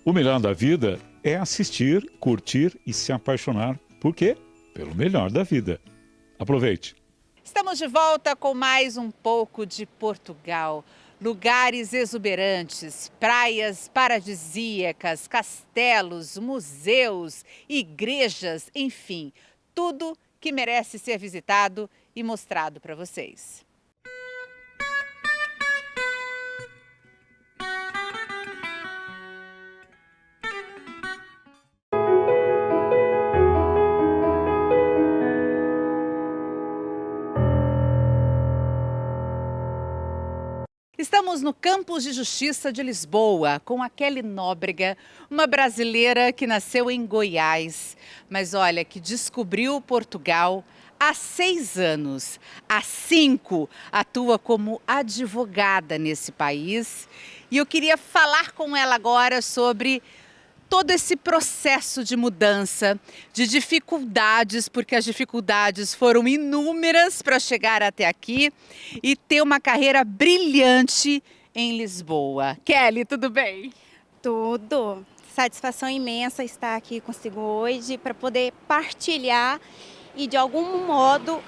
O melhor da vida é assistir, curtir e se apaixonar. Por quê? Pelo melhor da vida. Aproveite! Estamos de volta com mais um pouco de Portugal. Lugares exuberantes, praias paradisíacas, castelos, museus, igrejas, enfim, tudo que merece ser visitado e mostrado para vocês. Estamos no Campos de Justiça de Lisboa, com a Kelly Nóbrega, uma brasileira que nasceu em Goiás, mas olha, que descobriu Portugal há 6 anos. Há 5 atua como advogada nesse país. E eu queria falar com ela agora sobre todo esse processo de mudança, de dificuldades, porque as dificuldades foram inúmeras para chegar até aqui e ter uma carreira brilhante em Lisboa. Kelly, tudo bem? Tudo. Satisfação imensa estar aqui consigo hoje para poder partilhar e, de algum modo,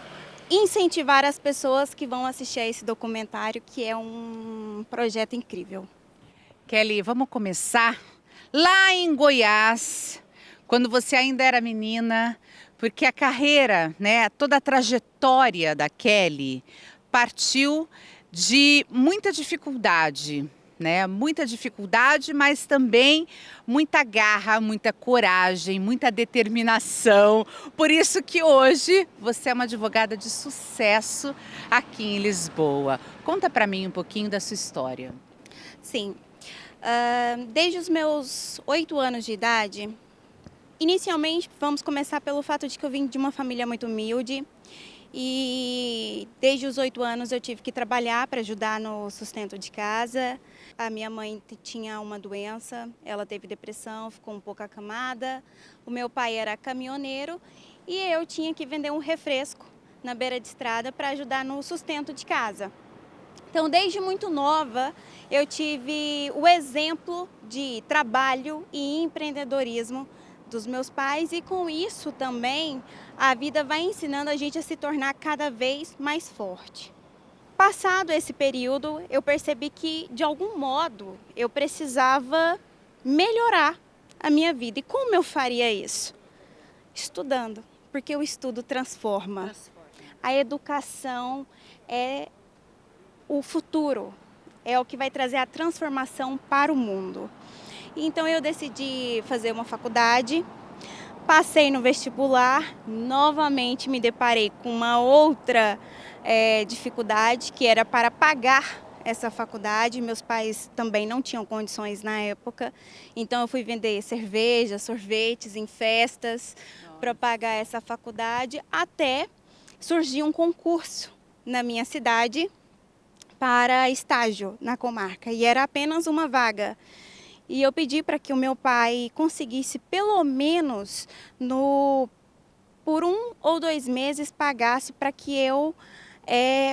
incentivar as pessoas que vão assistir a esse documentário, que é um projeto incrível. Kelly, vamos começar lá em Goiás, quando você ainda era menina, porque a carreira, né, toda a trajetória da Kelly partiu de muita dificuldade, né? Muita dificuldade, mas também muita garra, muita coragem, muita determinação. Por isso que hoje você é uma advogada de sucesso aqui em Lisboa. Conta para mim um pouquinho da sua história. Sim. Desde os meus 8 anos de idade, inicialmente vamos começar pelo fato de que eu vim de uma família muito humilde e desde os 8 anos eu tive que trabalhar para ajudar no sustento de casa. A minha mãe tinha uma doença, ela teve depressão, ficou um pouco acamada. O meu pai era caminhoneiro e eu tinha que vender um refresco na beira de estrada para ajudar no sustento de casa. Então, desde muito nova, eu tive o exemplo de trabalho e empreendedorismo dos meus pais e com isso também a vida vai ensinando a gente a se tornar cada vez mais forte. Passado esse período, eu percebi que, de algum modo, eu precisava melhorar a minha vida. E como eu faria isso? Estudando, porque o estudo transforma. A educação é o futuro, é o que vai trazer a transformação para o mundo. Então eu decidi fazer uma faculdade, passei no vestibular, novamente me deparei com uma outra dificuldade, que era para pagar essa faculdade. Meus pais também não tinham condições na época, então eu fui vender cerveja, sorvetes em festas para pagar essa faculdade, até surgir um concurso na minha cidade para estágio na comarca, e era apenas uma vaga. E eu pedi para que o meu pai conseguisse, pelo menos, por 1 ou 2 meses, pagasse para que eu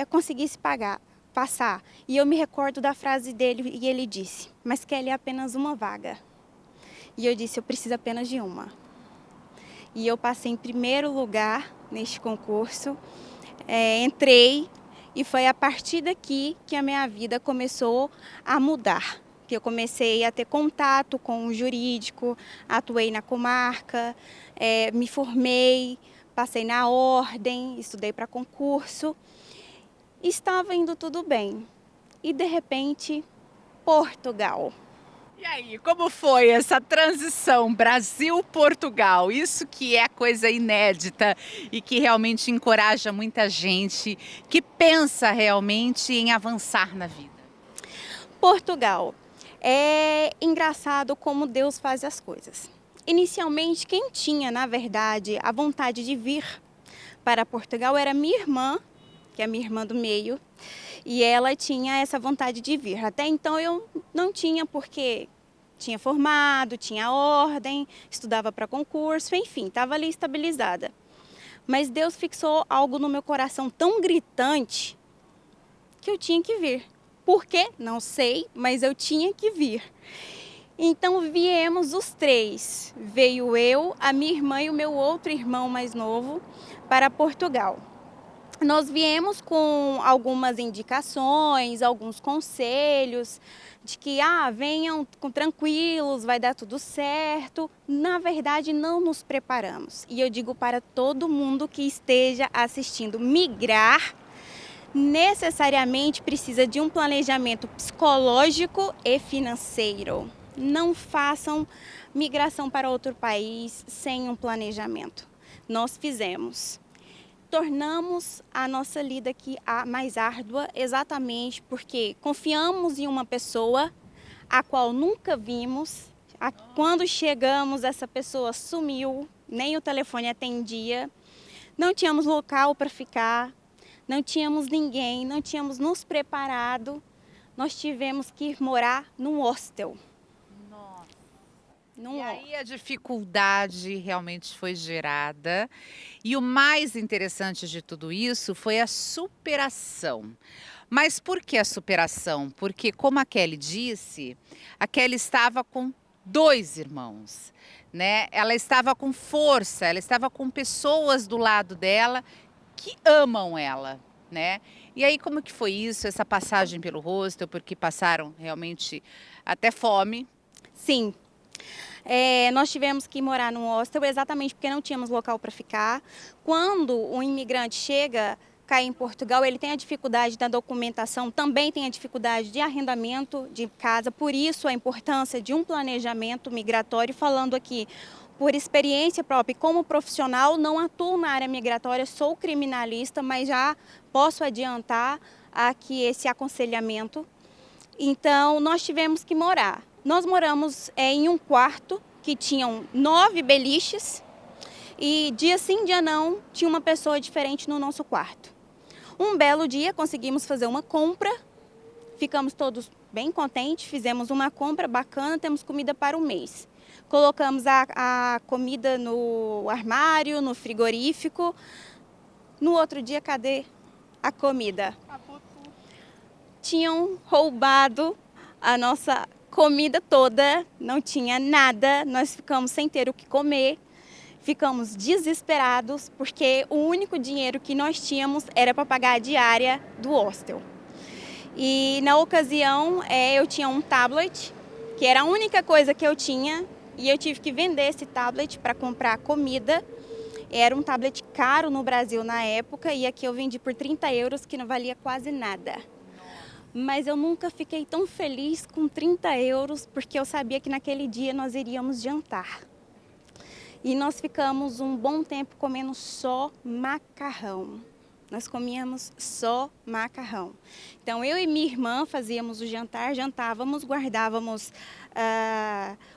conseguisse passar. E eu me recordo da frase dele, e ele disse: "Mas Kelly, é apenas uma vaga." E eu disse: "Eu preciso apenas de uma." E eu passei em primeiro lugar neste concurso, entrei, e foi a partir daqui que a minha vida começou a mudar. Que eu comecei a ter contato com o jurídico, atuei na comarca, me formei, passei na ordem, estudei para concurso. Estava indo tudo bem. E, de repente, Portugal. E aí, como foi essa transição Brasil-Portugal? Isso que é coisa inédita e que realmente encoraja muita gente que pensa realmente em avançar na vida. Portugal. É engraçado como Deus faz as coisas. Inicialmente, quem tinha, na verdade, a vontade de vir para Portugal era minha irmã, que é a minha irmã do meio, e ela tinha essa vontade de vir. Até então eu não tinha, porque tinha formado, tinha ordem, estudava para concurso, enfim, estava ali estabilizada. Mas Deus fixou algo no meu coração tão gritante que eu tinha que vir. Por quê? Não sei, mas eu tinha que vir. Então viemos os três. Veio eu, a minha irmã e o meu outro irmão mais novo para Portugal. Nós viemos com algumas indicações, alguns conselhos de que venham tranquilos, vai dar tudo certo. Na verdade, não nos preparamos. E eu digo para todo mundo que esteja assistindo, migrar necessariamente precisa de um planejamento psicológico e financeiro. Não façam migração para outro país sem um planejamento. Nós fizemos. Tornamos a nossa lida aqui mais árdua exatamente porque confiamos em uma pessoa a qual nunca vimos. Quando chegamos, essa pessoa sumiu, nem o telefone atendia, não tínhamos local para ficar, não tínhamos ninguém, não tínhamos nos preparado. Nós tivemos que ir morar num hostel. E aí a dificuldade realmente foi gerada. E o mais interessante de tudo isso foi a superação. Mas por que a superação? Porque, como a Kelly disse, a Kelly estava com 2 irmãos, né? Ela estava com força, ela estava com pessoas do lado dela que amam ela, né? E aí como que foi isso, essa passagem pelo hostel, porque passaram realmente até fome? Sim. Nós tivemos que morar num hostel exatamente porque não tínhamos local para ficar. Quando um imigrante chega cá em Portugal, ele tem a dificuldade da documentação, também tem a dificuldade de arrendamento de casa, por isso a importância de um planejamento migratório. Falando aqui por experiência própria, como profissional, não atuo na área migratória, sou criminalista, mas já posso adiantar aqui esse aconselhamento. Então, nós tivemos que morar. Nós moramos em um quarto que tinham 9 beliches e dia sim, dia não, tinha uma pessoa diferente no nosso quarto. Um belo dia conseguimos fazer uma compra, ficamos todos bem contentes, fizemos uma compra bacana, temos comida para o mês. Colocamos a comida no armário, no frigorífico. No outro dia, cadê a comida? Tinham roubado a nossa comida toda, não tinha nada, nós ficamos sem ter o que comer, ficamos desesperados porque o único dinheiro que nós tínhamos era para pagar a diária do hostel. E na ocasião eu tinha um tablet, que era a única coisa que eu tinha, e eu tive que vender esse tablet para comprar comida. Era um tablet caro no Brasil na época e aqui eu vendi por 30 euros, que não valia quase nada. Mas eu nunca fiquei tão feliz com 30 euros, porque eu sabia que naquele dia nós iríamos jantar. E nós ficamos um bom tempo comendo só macarrão. Nós comíamos só macarrão. Então, eu e minha irmã fazíamos o jantar, jantávamos, guardávamos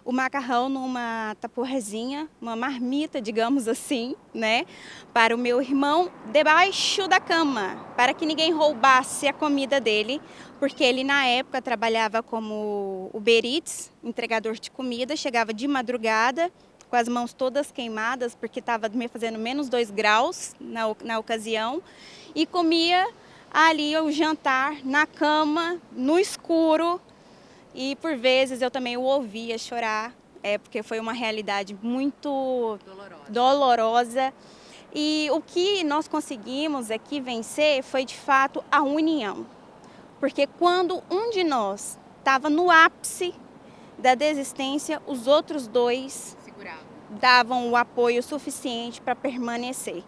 o macarrão numa taporrezinha, uma marmita, digamos assim, né? Para o meu irmão, debaixo da cama, para que ninguém roubasse a comida dele, porque ele, na época, trabalhava como Uber Eats, entregador de comida, chegava de madrugada, com as mãos todas queimadas, porque estava fazendo menos 2 graus na ocasião, e comia ali o jantar na cama, no escuro, e por vezes eu também o ouvia chorar, porque foi uma realidade muito dolorosa. E o que nós conseguimos aqui vencer foi de fato a união, porque quando um de nós estava no ápice da desistência, os outros 2 davam o apoio suficiente para permanecer,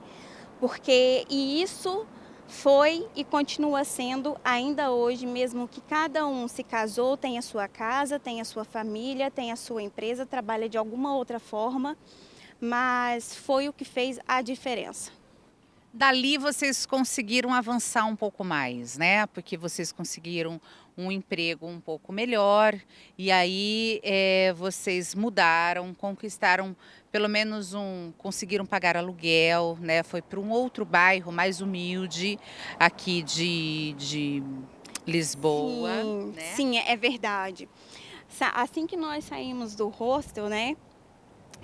e isso foi e continua sendo ainda hoje, mesmo que cada um se casou, tem a sua casa, tem a sua família, tem a sua empresa, trabalha de alguma outra forma, mas foi o que fez a diferença. Dali vocês conseguiram avançar um pouco mais, né? Porque vocês conseguiram um emprego um pouco melhor e aí vocês mudaram, conquistaram pelo menos conseguiram pagar aluguel, né? Foi para um outro bairro mais humilde aqui de Lisboa, sim, né? Sim, é verdade. Assim que nós saímos do hostel, né?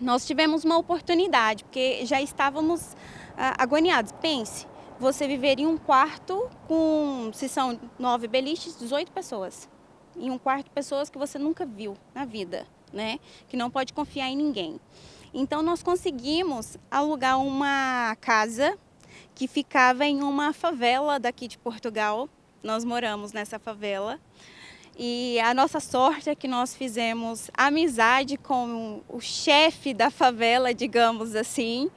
Nós tivemos uma oportunidade, porque já estávamos agoniados. Pense, você viver em um quarto se são 9 beliches, 18 pessoas. Em um quarto, pessoas que você nunca viu na vida. né? Que não pode confiar em ninguém. Então nós conseguimos alugar uma casa que ficava em uma favela daqui de Portugal. Nós moramos nessa favela. E a nossa sorte é que nós fizemos amizade com o chefe da favela, digamos assim.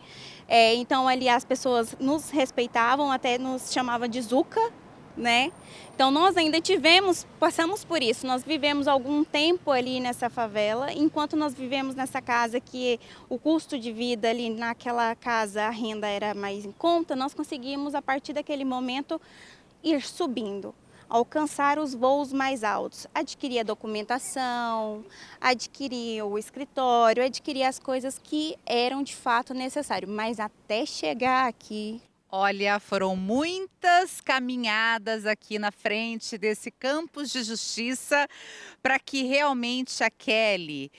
Então ali as pessoas nos respeitavam, até nos chamavam de Zuca, né? Então nós ainda passamos por isso, nós vivemos algum tempo ali nessa favela, enquanto nós vivemos nessa casa que o custo de vida ali naquela casa, a renda era mais em conta, nós conseguimos a partir daquele momento ir subindo, alcançar os voos mais altos, adquirir a documentação, adquirir o escritório, adquirir as coisas que eram de fato necessárias, mas até chegar aqui. Olha, foram muitas caminhadas aqui na frente desse campus de justiça para que realmente a Kelly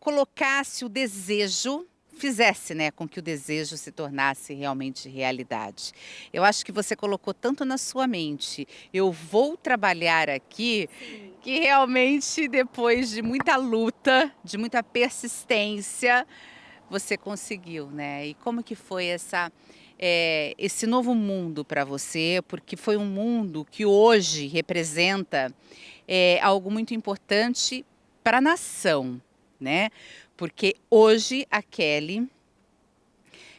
colocasse o desejo, fizesse, né, com que o desejo se tornasse realmente realidade. Eu acho que você colocou tanto na sua mente, eu vou trabalhar aqui, que realmente depois de muita luta, de muita persistência, você conseguiu, né? E como que foi esse novo mundo para você? Porque foi um mundo que hoje representa algo muito importante para a nação, né? Porque hoje a Kelly,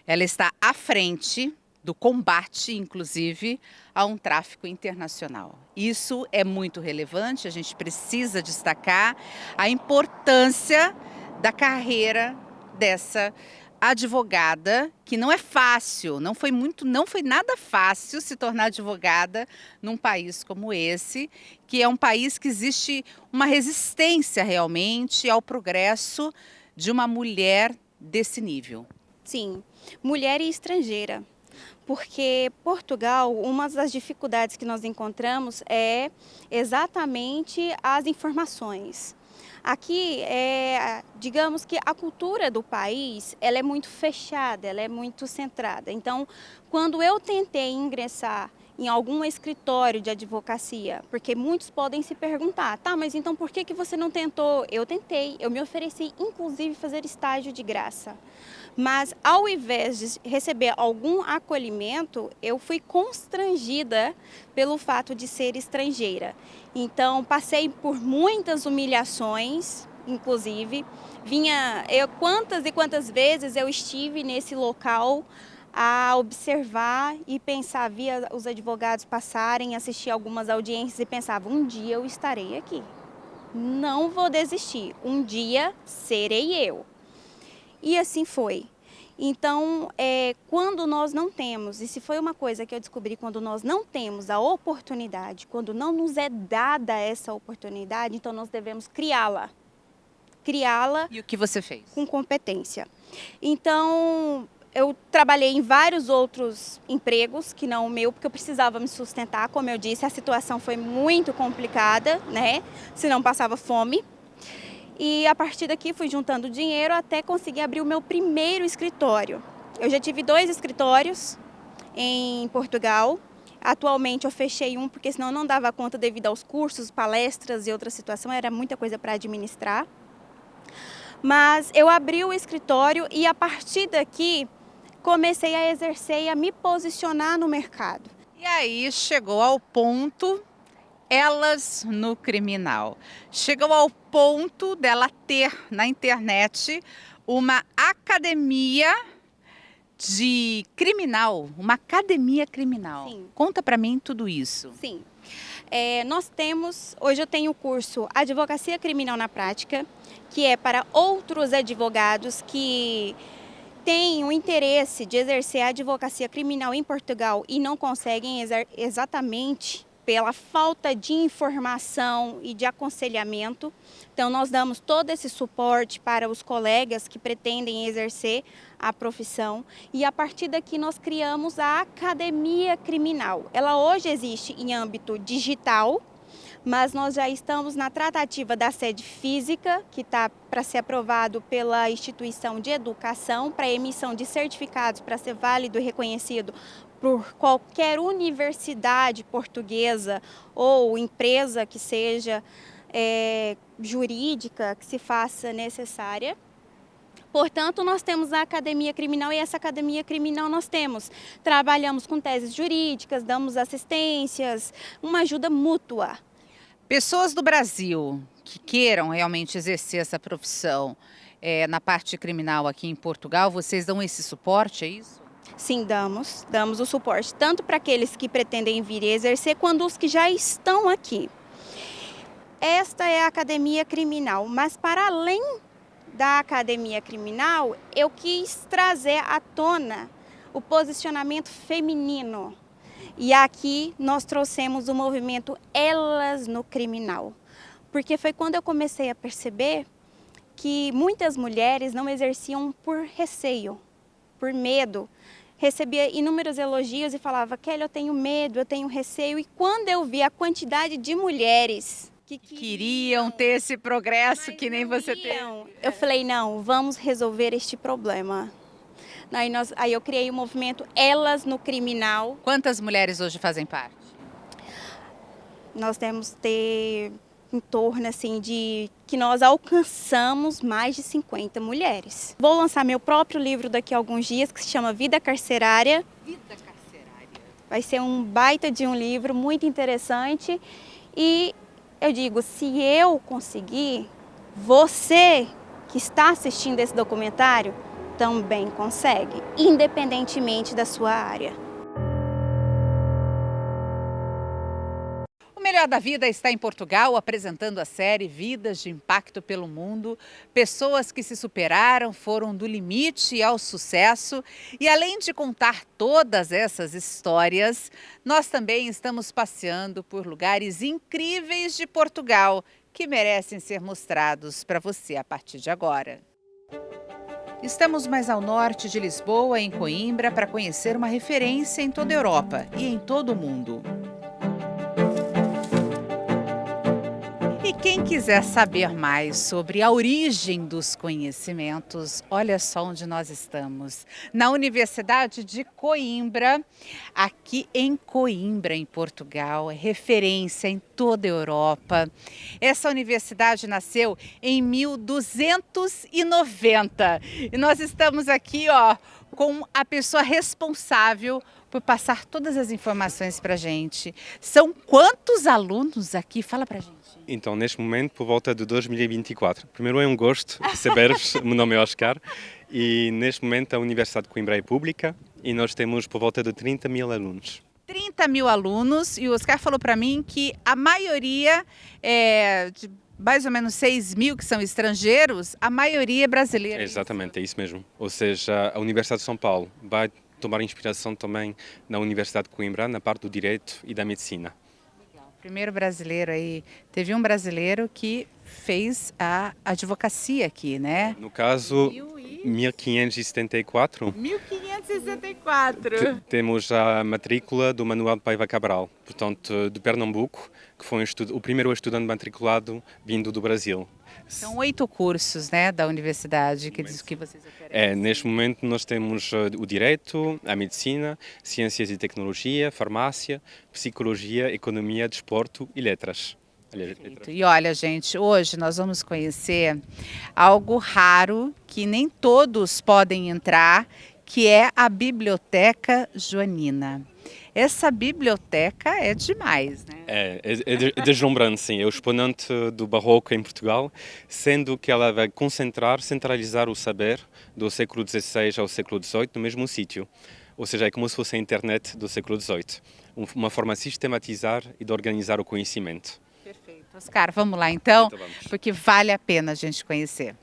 ela está à frente do combate, inclusive, a um tráfico internacional. Isso é muito relevante, a gente precisa destacar a importância da carreira dessa advogada, que não é fácil, não foi nada fácil se tornar advogada num país como esse, que é um país que existe uma resistência realmente ao progresso de uma mulher desse nível. Sim, mulher e estrangeira. Porque Portugal, uma das dificuldades que nós encontramos é exatamente as informações. Aqui, digamos que a cultura do país, ela é muito fechada, ela é muito centrada. Então, quando eu tentei ingressar em algum escritório de advocacia, porque muitos podem se perguntar, tá, mas então por que você não tentou? Eu tentei, eu me ofereci, inclusive, fazer estágio de graça. Mas, ao invés de receber algum acolhimento, eu fui constrangida pelo fato de ser estrangeira. Então, passei por muitas humilhações, inclusive. Quantas e quantas vezes eu estive nesse local a observar e pensar, via os advogados passarem, assistir algumas audiências e pensava, um dia eu estarei aqui. Não vou desistir, um dia serei eu. E assim foi. Então, quando nós não temos, e se foi uma coisa que eu descobri, quando nós não temos a oportunidade, quando não nos é dada essa oportunidade, então nós devemos criá-la. Criá-la. E o que você fez? Com competência. Então, eu trabalhei em vários outros empregos, que não o meu, porque eu precisava me sustentar. Como eu disse, a situação foi muito complicada, né? Senão passava fome. E a partir daqui fui juntando dinheiro até conseguir abrir o meu primeiro escritório. Eu já tive 2 escritórios em Portugal. Atualmente eu fechei um porque senão não dava conta devido aos cursos, palestras e outra situação, era muita coisa para administrar. Mas eu abri o escritório e a partir daqui comecei a exercer e a me posicionar no mercado. E aí chegou ao ponto, elas no criminal. Chegou ao ponto dela ter na internet uma academia de criminal, uma academia criminal. Sim. Conta pra mim tudo isso. Sim. Hoje eu tenho o curso Advocacia Criminal na Prática, que é para outros advogados que têm o interesse de exercer a advocacia criminal em Portugal e não conseguem exatamente pela falta de informação e de aconselhamento. Então, nós damos todo esse suporte para os colegas que pretendem exercer a profissão. E, a partir daqui, nós criamos a Academia Criminal. Ela hoje existe em âmbito digital, mas nós já estamos na tratativa da sede física, que está para ser aprovado pela instituição de educação, para emissão de certificados para ser válido e reconhecido por qualquer universidade portuguesa ou empresa que seja jurídica que se faça necessária. Portanto, nós temos a academia criminal e essa academia criminal trabalhamos com teses jurídicas, damos assistências, uma ajuda mútua. Pessoas do Brasil que queiram realmente exercer essa profissão na parte criminal aqui em Portugal, vocês dão esse suporte, é isso? Sim, damos o suporte, tanto para aqueles que pretendem vir exercer, quanto os que já estão aqui. Esta é a academia criminal, mas para além da academia criminal, eu quis trazer à tona o posicionamento feminino. E aqui nós trouxemos o movimento Elas no Criminal. Porque foi quando eu comecei a perceber que muitas mulheres não exerciam por receio, por medo. Recebia inúmeros elogios e falava, Kelly, eu tenho medo, eu tenho receio. E quando eu vi a quantidade de mulheres que queriam ter esse progresso que nem você teve. Eu falei, não, vamos resolver este problema. Aí eu criei o movimento Elas no Criminal. Quantas mulheres hoje fazem parte? Nós temos ter em torno assim, de que nós alcançamos mais de 50 mulheres. Vou lançar meu próprio livro daqui a alguns dias, que se chama Vida Carcerária. Vida Carcerária. Vai ser um baita de um livro muito interessante. E eu digo, se eu conseguir, você que está assistindo esse documentário também consegue, independentemente da sua área. O Melhor da Vida está em Portugal, apresentando a série Vidas de Impacto pelo Mundo. Pessoas que se superaram, foram do limite ao sucesso. E além de contar todas essas histórias, nós também estamos passeando por lugares incríveis de Portugal, que merecem ser mostrados para você a partir de agora. Estamos mais ao norte de Lisboa, em Coimbra, para conhecer uma referência em toda a Europa e em todo o mundo. E quem quiser saber mais sobre a origem dos conhecimentos, olha só onde nós estamos. Na Universidade de Coimbra, aqui em Coimbra, em Portugal, é referência em toda a Europa. Essa universidade nasceu em 1290 e nós estamos aqui, com a pessoa responsável por passar todas as informações para a gente. São quantos alunos aqui? Fala para a gente. Então, neste momento, por volta de 2024. Primeiro é um gosto de saber-vos, meu nome é Oscar, e neste momento a Universidade de Coimbra é pública e nós temos por volta de 30 mil alunos. 30 mil alunos, e o Oscar falou para mim que a maioria, de mais ou menos 6 mil que são estrangeiros, a maioria é brasileira. Exatamente, é isso mesmo. Ou seja, a Universidade de São Paulo vai tomar inspiração também na Universidade de Coimbra, na parte do Direito e da Medicina. Primeiro brasileiro aí, teve um brasileiro que fez a advocacia aqui, né? No caso, 1574. 1564. Temos a matrícula do Manuel de Paiva Cabral, portanto, de Pernambuco, que foi o primeiro estudante matriculado vindo do Brasil. São 8 cursos, né, da universidade que vocês oferecem. Neste momento nós temos o Direito, a Medicina, Ciências e Tecnologia, Farmácia, Psicologia, Economia, Desporto e Letras. Perfeito. E olha, gente, hoje nós vamos conhecer algo raro que nem todos podem entrar, que é a Biblioteca Joanina. Essa biblioteca é demais, né? É deslumbrante, sim. É o exponente do barroco em Portugal, sendo que ela vai centralizar o saber do século XVI ao século XVIII no mesmo sítio. Ou seja, é como se fosse a internet do século XVIII. Uma forma de sistematizar e de organizar o conhecimento. Perfeito. Oscar, vamos lá então, Vamos. porque vale a pena a gente conhecer.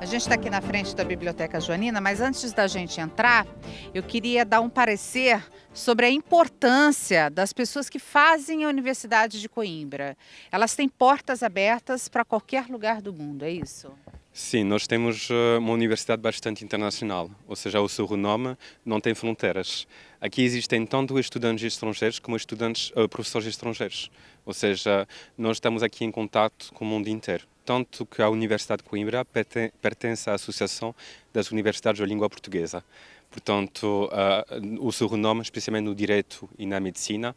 A gente está aqui na frente da Biblioteca Joanina, mas antes da gente entrar, eu queria dar um parecer sobre a importância das pessoas que fazem a Universidade de Coimbra. Elas têm portas abertas para qualquer lugar do mundo, é isso? Sim, nós temos uma universidade bastante internacional, ou seja, o seu renome não tem fronteiras. Aqui existem tanto estudantes estrangeiros como professores estrangeiros. Ou seja, nós estamos aqui em contato com o mundo inteiro. Tanto que a Universidade de Coimbra pertence à Associação das Universidades da Língua Portuguesa. Portanto, o seu renome, especialmente no direito e na medicina,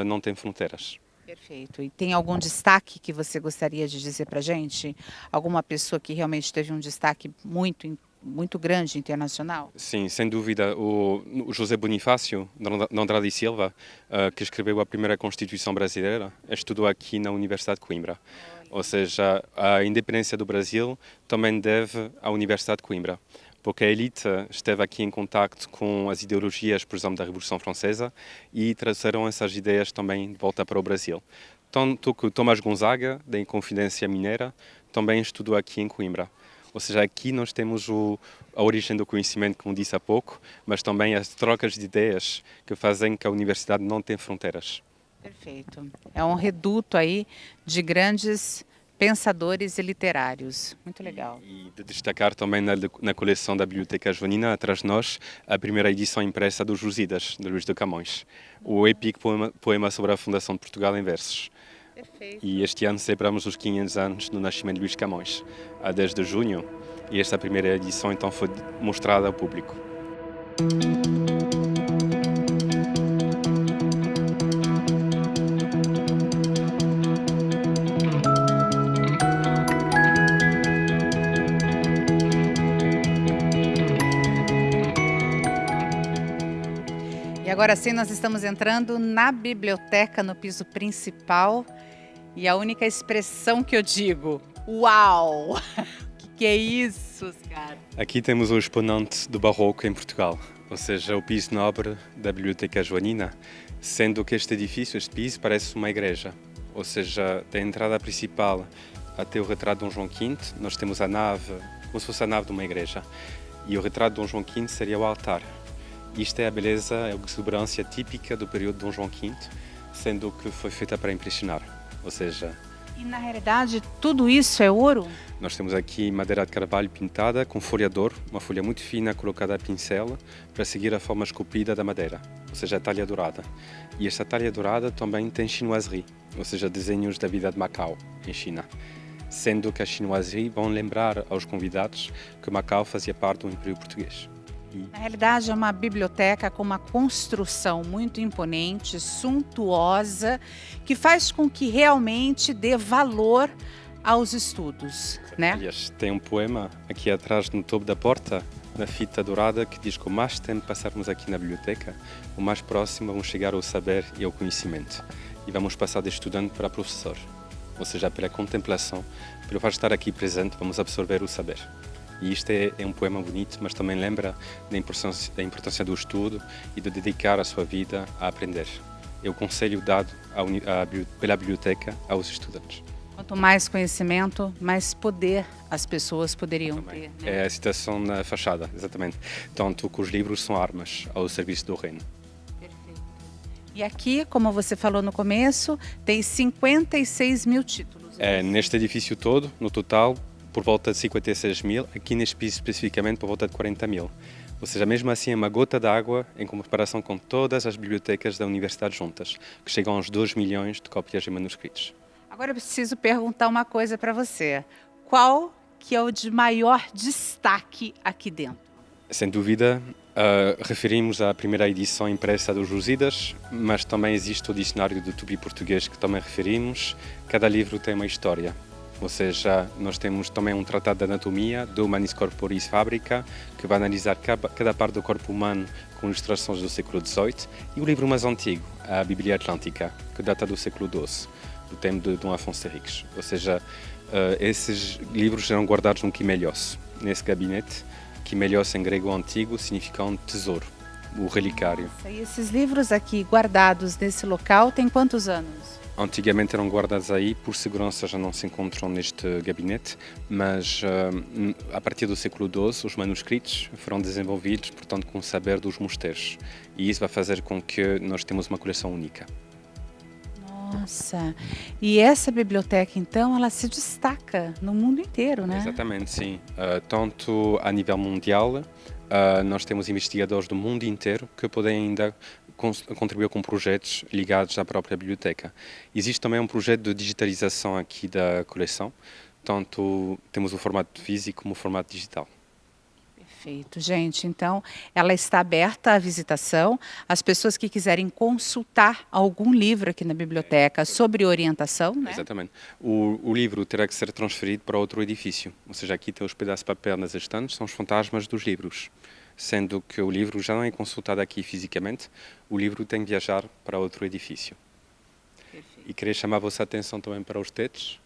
não tem fronteiras. Perfeito. E tem algum destaque que você gostaria de dizer para a gente? Alguma pessoa que realmente teve um destaque muito grande internacional? Sim, sem dúvida. O José Bonifácio de Andrade e Silva, que escreveu a primeira Constituição brasileira, estudou aqui na Universidade de Coimbra. Ou seja, a independência do Brasil também deve à Universidade de Coimbra, porque a elite esteve aqui em contacto com as ideologias, por exemplo, da Revolução Francesa e trouxeram essas ideias também de volta para o Brasil. Tanto que Tomás Gonzaga, da Inconfidência Mineira, também estudou aqui em Coimbra. Ou seja, aqui nós temos a origem do conhecimento, como disse há pouco, mas também as trocas de ideias que fazem que a universidade não tenha fronteiras. Perfeito. É um reduto aí de grandes pensadores e literários. Muito legal. E de destacar também na coleção da Biblioteca Joanina, atrás de nós, a primeira edição impressa dos Lusíadas, de Luís de Camões. O épico poema sobre a fundação de Portugal em versos. Perfeito. E este ano celebramos os 500 anos do nascimento de Luís Camões, a 10 de junho, e esta primeira edição então foi mostrada ao público. E agora sim, nós estamos entrando na biblioteca, no piso principal. E a única expressão que eu digo, uau! O que é isso, cara? Aqui temos o exponente do barroco em Portugal, ou seja, o piso nobre da Biblioteca Joanina, sendo que este edifício, este piso, parece uma igreja. Ou seja, da entrada principal até o retrato de Dom João V, nós temos a nave, como se fosse a nave de uma igreja. E o retrato de Dom João V seria o altar. Isto é a beleza, a exuberância típica do período de Dom João V, sendo que foi feita para impressionar. Ou seja, E na realidade, tudo isso é ouro? nós temos aqui madeira de carvalho pintada com folha de ouro, uma folha muito fina colocada a pincel para seguir a forma esculpida da madeira, ou seja, a talha dourada. E esta talha dourada também tem chinoiserie, ou seja, desenhos da vida de Macau, em China. Sendo que a chinoiserie vão lembrar aos convidados que Macau fazia parte do Império Português. Na realidade, é uma biblioteca com uma construção muito imponente, suntuosa, que faz com que realmente dê valor aos estudos, né? Aliás, tem um poema aqui atrás no topo da porta, na fita dourada, que diz que o mais tempo passarmos aqui na biblioteca, o mais próximo vamos chegar ao saber e ao conhecimento. E vamos passar de estudante para professor. Ou seja, pela contemplação, pelo fato de estar aqui presente, vamos absorver o saber. E isto é um poema bonito, mas também lembra da importância do estudo e de dedicar a sua vida a aprender. É o conselho dado pela biblioteca aos estudantes. Quanto mais conhecimento, mais poder as pessoas poderiam ter, né? É a citação na fachada, exatamente. Tanto que os livros são armas ao serviço do reino. Perfeito. E aqui, como você falou no começo, tem 56 mil títulos. Neste edifício todo, no total, por volta de 56 mil, aqui neste piso especificamente por volta de 40 mil. Ou seja, mesmo assim é uma gota d'água em comparação com todas as bibliotecas da universidade juntas, que chegam aos 2 milhões de cópias de manuscritos. Agora eu preciso perguntar uma coisa para você. Qual que é o de maior destaque aqui dentro? Sem dúvida, referimos à primeira edição impressa dos Lusíadas, mas também existe o dicionário do tupi-português que também referimos. Cada livro tem uma história. Ou seja, nós temos também um tratado de anatomia, do Humanis Corporis Fabrica, que vai analisar cada parte do corpo humano com ilustrações do século XVIII, e o livro mais antigo, a Bíblia Atlântica, que data do século XII, do tempo de Dom Afonso Henriques. Ou seja, esses livros eram guardados no Quimelios, nesse gabinete. Quimelios em grego antigo significa um tesouro, o relicário. Nossa, e esses livros aqui guardados nesse local têm quantos anos? Antigamente eram guardados aí, por segurança já não se encontram neste gabinete, mas a partir do século XII os manuscritos foram desenvolvidos, portanto, com o saber dos mosteiros. E isso vai fazer com que nós temos uma coleção única. Nossa, e essa biblioteca, então, ela se destaca no mundo inteiro, né? Exatamente, sim. Tanto a nível mundial, nós temos investigadores do mundo inteiro que podem ainda contribuir com projetos ligados à própria biblioteca. Existe também um projeto de digitalização aqui da coleção, tanto temos o formato físico como o formato digital. Perfeito, gente. Então, ela está aberta à visitação. As pessoas que quiserem consultar algum livro aqui na biblioteca sobre orientação, né? Exatamente. O livro terá que ser transferido para outro edifício, ou seja, aqui tem os pedaços de papel nas estantes, são os fantasmas dos livros. Sendo que o livro já não é consultado aqui fisicamente, o livro tem que viajar para outro edifício. Perfeito. E queria chamar a vossa atenção também para os tetos.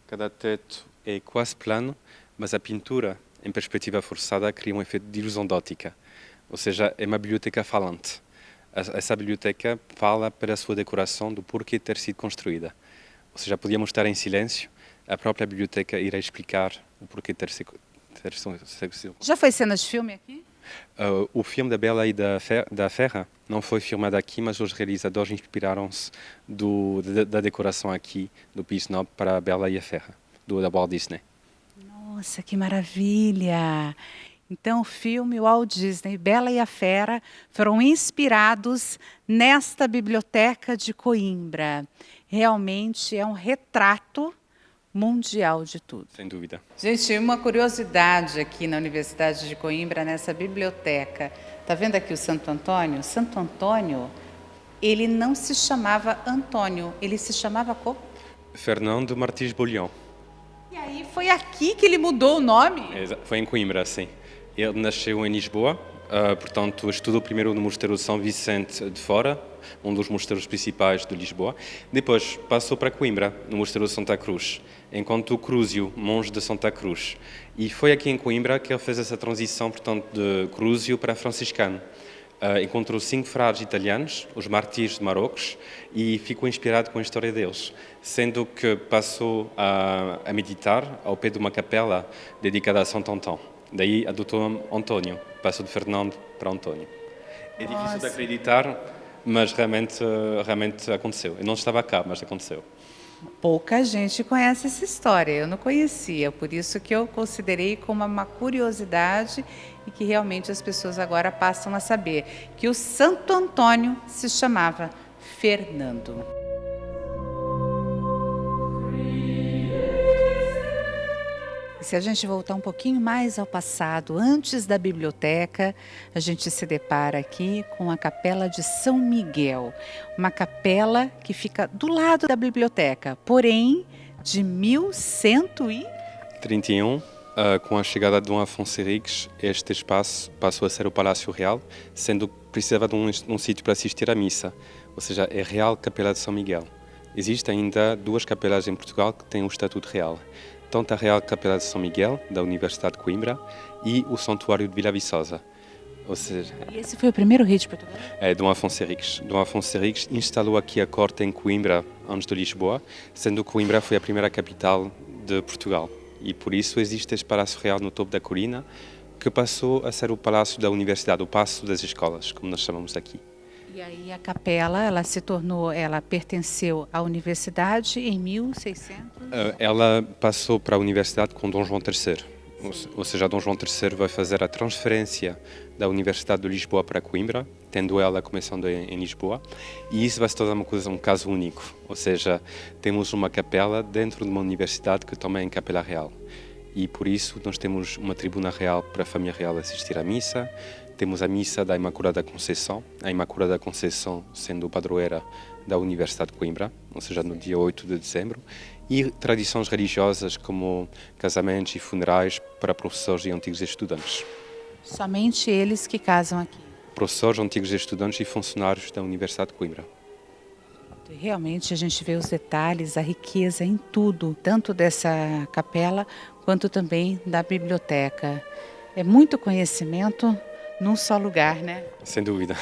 Cada teto é quase plano, mas a pintura em perspectiva forçada cria um efeito de ilusão de ótica. Ou seja, é uma biblioteca falante. Essa biblioteca fala para a sua decoração do porquê ter sido construída. Ou seja, podíamos estar em silêncio, a própria biblioteca irá explicar o porquê ter sido. Já foi cena de filme aqui? O filme da Bela e da Fera não foi filmado aqui, mas os realizadores inspiraram-se da decoração aqui do País Nobre para a Bela e a Fera, da Walt Disney. Nossa, que maravilha! Então, o filme Walt Disney, Bela e a Fera, foram inspirados nesta biblioteca de Coimbra. Realmente é um retrato mundial de tudo. Sem dúvida. Gente, uma curiosidade aqui na Universidade de Coimbra, nessa biblioteca. Tá vendo aqui o Santo Antônio? Santo Antônio, ele não se chamava Antônio, ele se chamava como? Fernando Martins Bulhão. E aí foi aqui que ele mudou o nome? Foi em Coimbra, sim. Ele nasceu em Lisboa, portanto estudou primeiro no Mosteiro de São Vicente de Fora, um dos mosteiros principais de Lisboa. Depois passou para Coimbra, no Mosteiro de Santa Cruz, enquanto Crúsio, monge de Santa Cruz. E foi aqui em Coimbra que ele fez essa transição, portanto, de Crúsio para franciscano. Encontrou 5 frades italianos, os Martírios de Marrocos, e ficou inspirado com a história deles, sendo que passou a meditar ao pé de uma capela dedicada a Santo Antão. Daí adotou António, passou de Fernando para António. É difícil de acreditar, mas realmente aconteceu. Eu não estava cá, mas aconteceu. Pouca gente conhece essa história, eu não conhecia, por isso que eu considerei como uma curiosidade e que realmente as pessoas agora passam a saber que o Santo Antônio se chamava Fernando. E se a gente voltar um pouquinho mais ao passado, antes da biblioteca, a gente se depara aqui com a Capela de São Miguel, uma capela que fica do lado da biblioteca, porém de 1131, com a chegada de Dom Afonso Henriques, este espaço passou a ser o Palácio Real, sendo que precisava de um sítio para assistir à missa, ou seja, é Real Capela de São Miguel. Existem ainda 2 capelas em Portugal que têm o estatuto real. Tanto a Real Capela de São Miguel, da Universidade de Coimbra, e o Santuário de Vila Viçosa. Ou seja, E esse foi o primeiro rei de Portugal? é Dom Afonso Henriques. Dom Afonso Henriques instalou aqui a corte em Coimbra, antes de Lisboa, sendo que Coimbra foi a primeira capital de Portugal. E por isso existe este Palácio Real no topo da colina, que passou a ser o Palácio da Universidade, o Paço das Escolas, como nós chamamos aqui. E aí a capela, ela pertenceu à universidade em 1600? Ela passou para a universidade com Dom João III. Ou seja, Dom João III vai fazer a transferência da Universidade de Lisboa para Coimbra, tendo ela começando em Lisboa, e isso vai se tornar um caso único. Ou seja, temos uma capela dentro de uma universidade que também é capela real. E por isso nós temos uma tribuna real para a família real assistir à missa. Temos a missa da Imaculada Conceição, a Imaculada Conceição sendo padroeira da Universidade de Coimbra, ou seja, no dia 8 de dezembro, e tradições religiosas como casamentos e funerais para professores e antigos estudantes. Somente eles que casam aqui. Professores, antigos estudantes e funcionários da Universidade de Coimbra. Realmente a gente vê os detalhes, a riqueza em tudo, tanto dessa capela quanto também da biblioteca. É muito conhecimento num só lugar, né? Sem dúvida,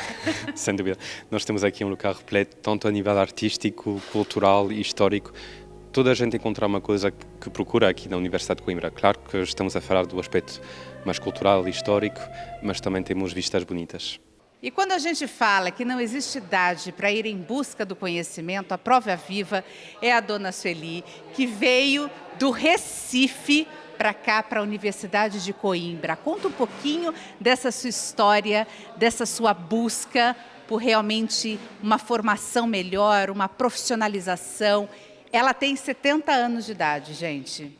sem dúvida. Nós temos aqui um lugar repleto, tanto a nível artístico, cultural e histórico. Toda a gente encontra uma coisa que procura aqui na Universidade de Coimbra. Claro que estamos a falar do aspecto mais cultural e histórico, mas também temos vistas bonitas. E quando a gente fala que não existe idade para ir em busca do conhecimento, a prova viva é a dona Sueli, que veio do Recife para cá, para a Universidade de Coimbra. Conta um pouquinho dessa sua história, dessa sua busca por realmente uma formação melhor, uma profissionalização. Ela tem 70 anos de idade, gente.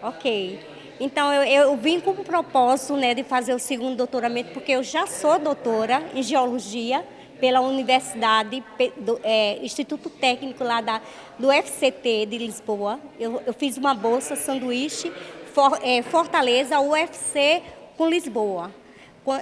Ok. Então, eu vim com o propósito, né, de fazer o segundo doutoramento, porque eu já sou doutora em Geologia pela Universidade, Instituto Técnico lá do FCT de Lisboa. Eu fiz uma bolsa sanduíche Fortaleza UFC com Lisboa,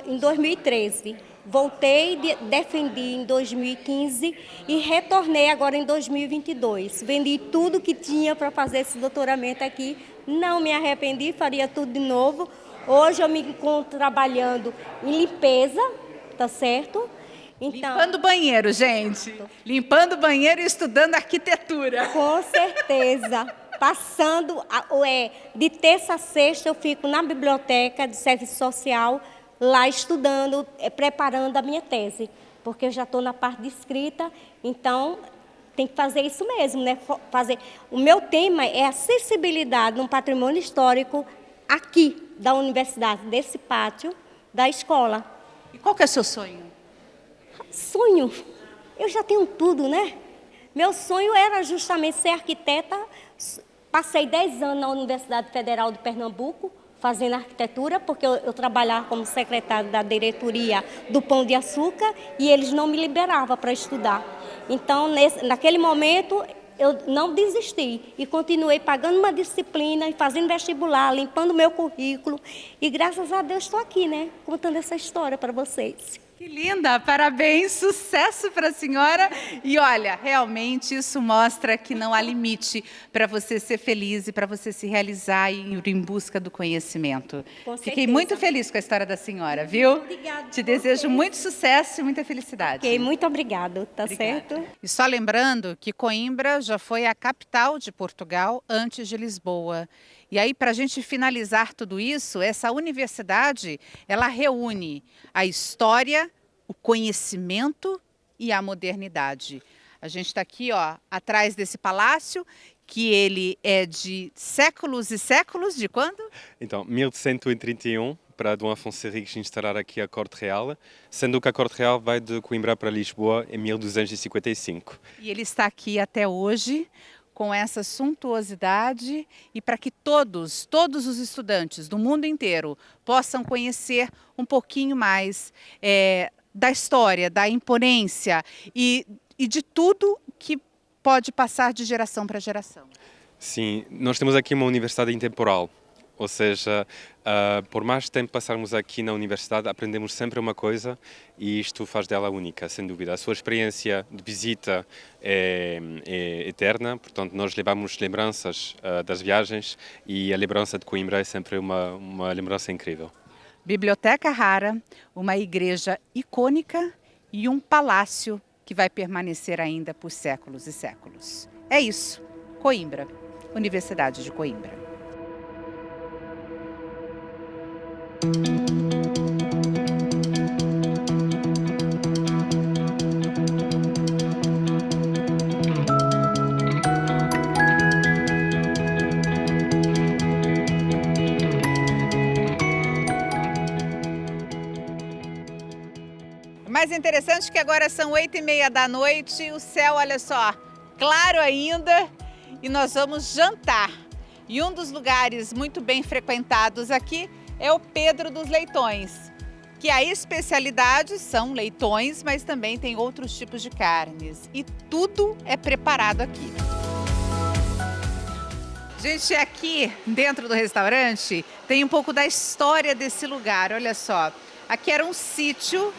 em 2013. Voltei, defendi em 2015 e retornei agora em 2022. Vendi tudo que tinha para fazer esse doutoramento aqui. Não me arrependi, faria tudo de novo. Hoje eu me encontro trabalhando em limpeza, tá certo? Então, limpando banheiro, gente. Limpando banheiro e estudando arquitetura. com certeza. Passando, de terça a sexta eu fico na biblioteca de serviço social, lá estudando, preparando a minha tese, porque eu já estou na parte de escrita, então tem que fazer isso mesmo, né? O meu tema é acessibilidade no patrimônio histórico aqui da universidade, desse pátio da escola. E qual que é o seu sonho? Sonho? Eu já tenho tudo, né? Meu sonho era justamente ser arquiteta. Passei 10 anos na Universidade Federal de Pernambuco, fazendo arquitetura, porque eu trabalhava como secretária da diretoria do Pão de Açúcar e eles não me liberavam para estudar. Então, naquele momento, eu não desisti e continuei pagando uma disciplina e fazendo vestibular, limpando meu currículo. E graças a Deus estou aqui, né, contando essa história para vocês. Que linda, parabéns, sucesso para a senhora. E olha, realmente isso mostra que não há limite para você ser feliz e para você se realizar e ir em busca do conhecimento. Com Fiquei certeza. muito feliz com a história da senhora, viu? Obrigada. Te desejo muito sucesso e muita felicidade. Ok, muito obrigado, tá Obrigada. certo? E só lembrando que Coimbra já foi a capital de Portugal antes de Lisboa. E aí, para a gente finalizar tudo isso, essa universidade, ela reúne a história, o conhecimento e a modernidade. A gente está aqui, ó, atrás desse palácio, que ele é de séculos e séculos, de quando? Então, 1131, para Dom Afonso Henriques instalar aqui a Corte Real, sendo que a Corte Real vai de Coimbra para Lisboa em 1255. E ele está aqui até hoje, com essa suntuosidade e para que todos os estudantes do mundo inteiro possam conhecer um pouquinho mais da história, da imponência e de tudo que pode passar de geração para geração. Sim, nós temos aqui uma universidade intemporal, ou seja, por mais tempo passarmos aqui na universidade, aprendemos sempre uma coisa e isto faz dela única, sem dúvida. A sua experiência de visita é eterna, portanto nós levamos lembranças das viagens e a lembrança de Coimbra é sempre uma lembrança incrível. Biblioteca rara, uma igreja icônica e um palácio que vai permanecer ainda por séculos e séculos. É isso, Coimbra, Universidade de Coimbra. Mais interessante que agora são 8h30 da noite, o céu, olha só, claro ainda, e nós vamos jantar. E um dos lugares muito bem frequentados aqui é o Pedro dos Leitões, que a especialidade são leitões, mas também tem outros tipos de carnes. E tudo é preparado aqui. Gente, aqui dentro do restaurante tem um pouco da história desse lugar, olha só. Aqui era um sítio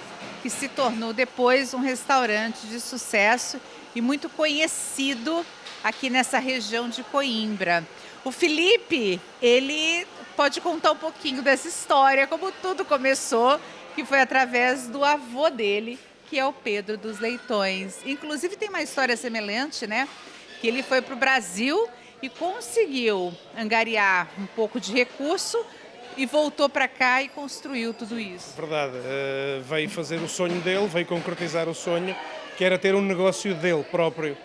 que se tornou depois um restaurante de sucesso e muito conhecido aqui nessa região de Coimbra. O Felipe, ele pode contar um pouquinho dessa história, como tudo começou, que foi através do avô dele, que é o Pedro dos Leitões. Inclusive tem uma história semelhante, né? Que ele foi para o Brasil e conseguiu angariar um pouco de recurso e voltou para cá e construiu tudo isso. Verdade, veio fazer o sonho dele, veio concretizar o sonho, que era ter um negócio dele próprio.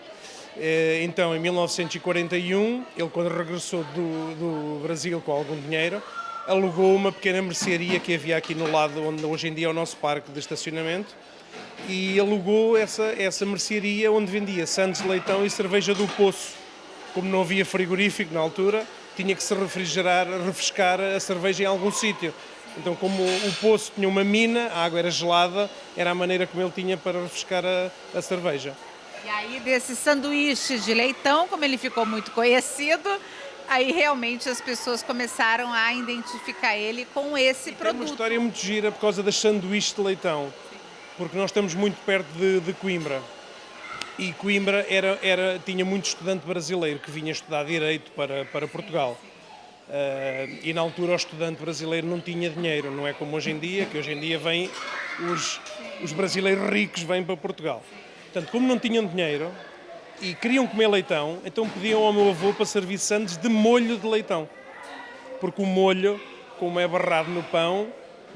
Então, em 1941, ele quando regressou do Brasil com algum dinheiro, alugou uma pequena mercearia que havia aqui no lado, onde hoje em dia é o nosso parque de estacionamento, e alugou essa mercearia onde vendia sandes de leitão e cerveja do poço. Como não havia frigorífico na altura, tinha que se refrescar a cerveja em algum sítio. Então, como o poço tinha uma mina, a água era gelada, era a maneira como ele tinha para refrescar a cerveja. E aí, desse sanduíche de leitão, como ele ficou muito conhecido, aí realmente as pessoas começaram a identificar ele com esse Tem produto. uma história muito gira por causa das sanduíches de leitão, porque nós estamos muito perto de Coimbra. E Coimbra tinha muito estudante brasileiro que vinha estudar Direito para Portugal. E na altura o estudante brasileiro não tinha dinheiro, não é como hoje em dia, que hoje em dia vêm os brasileiros ricos vêm para Portugal. Portanto, como não tinham dinheiro e queriam comer leitão, então pediam ao meu avô para servir sandes de molho de leitão. Porque o molho, como é barrado no pão,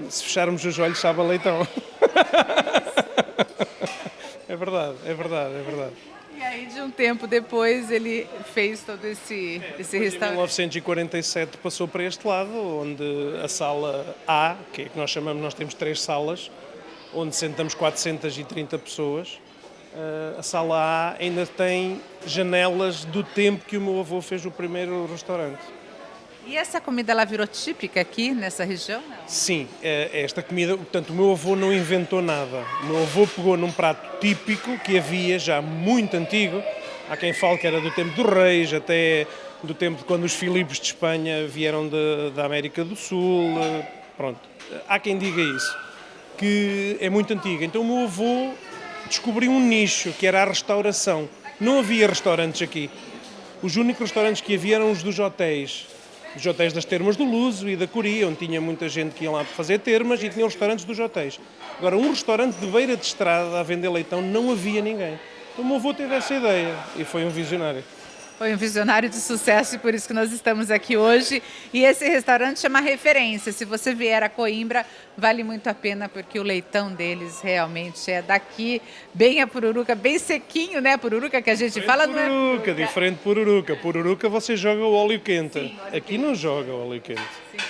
se fecharmos os olhos sabe a leitão. É verdade, é verdade, é verdade. E aí, de um tempo depois, ele fez todo esse Em restaurante. 1947 passou para este lado, onde a sala A, que é que nós chamamos, nós temos 3 salas, onde sentamos 430 pessoas. A sala A ainda tem janelas do tempo que o meu avô fez o primeiro restaurante. E essa comida ela virou típica aqui nessa região? Não? Sim, esta comida, portanto, o meu avô não inventou nada. O meu avô pegou num prato típico que havia já muito antigo. Há quem fale que era do tempo dos reis, até do tempo de quando os Filipos de Espanha vieram da América do Sul. Pronto, há quem diga isso, que é muito antigo. Então o meu avô descobriu um nicho, que era a restauração. Não havia restaurantes aqui. Os únicos restaurantes que havia eram os dos hotéis das Termas do Luso e da Coria, onde tinha muita gente que ia lá fazer termas, e tinha os restaurantes dos hotéis. Agora, um restaurante de beira de estrada a vender leitão, não havia ninguém. Então o meu avô teve essa ideia e foi um visionário. Foi um visionário de sucesso e por isso que nós estamos aqui hoje. E esse restaurante chama referência. Se você vier a Coimbra, vale muito a pena, porque o leitão deles realmente é daqui, bem a pururuca, bem sequinho, né? Pururuca que a gente fala, não é? Pururuca, diferente pururuca. Pururuca você joga o óleo quente. Sim, óleo aqui não joga o óleo quente. Sim, sim.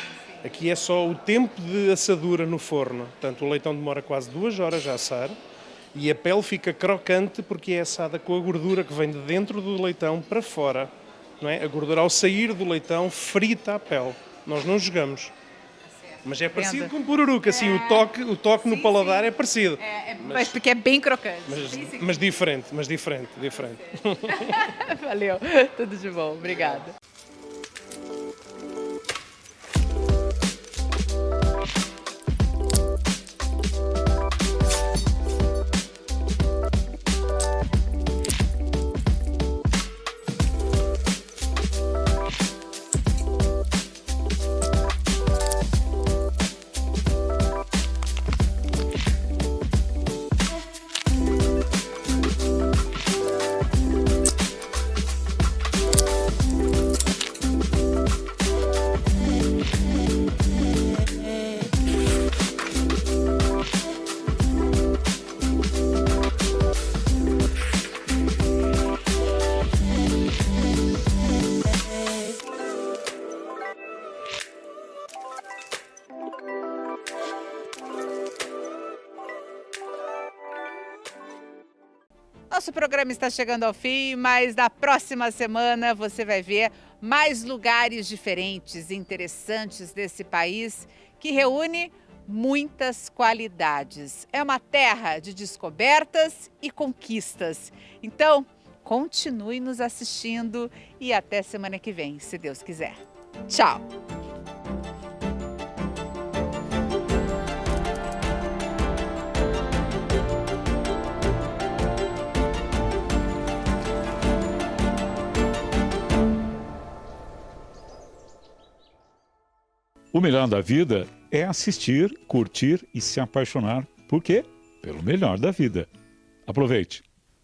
Aqui é só o tempo de assadura no forno. Portanto, o leitão demora quase 2 horas a assar. E a pele fica crocante porque é assada com a gordura que vem de dentro do leitão para fora. Não é? A gordura, ao sair do leitão, frita a pele. Nós não jogamos. Mas é parecido com pururuca, assim, o toque no paladar é parecido. Mas porque é bem crocante. Mas diferente. Valeu, tudo de bom, obrigada. Nosso programa está chegando ao fim, mas na próxima semana você vai ver mais lugares diferentes e interessantes desse país que reúne muitas qualidades. É uma terra de descobertas e conquistas. Então, continue nos assistindo e até semana que vem, se Deus quiser. Tchau! O melhor da vida é assistir, curtir e se apaixonar. Por quê? Pelo melhor da vida. Aproveite!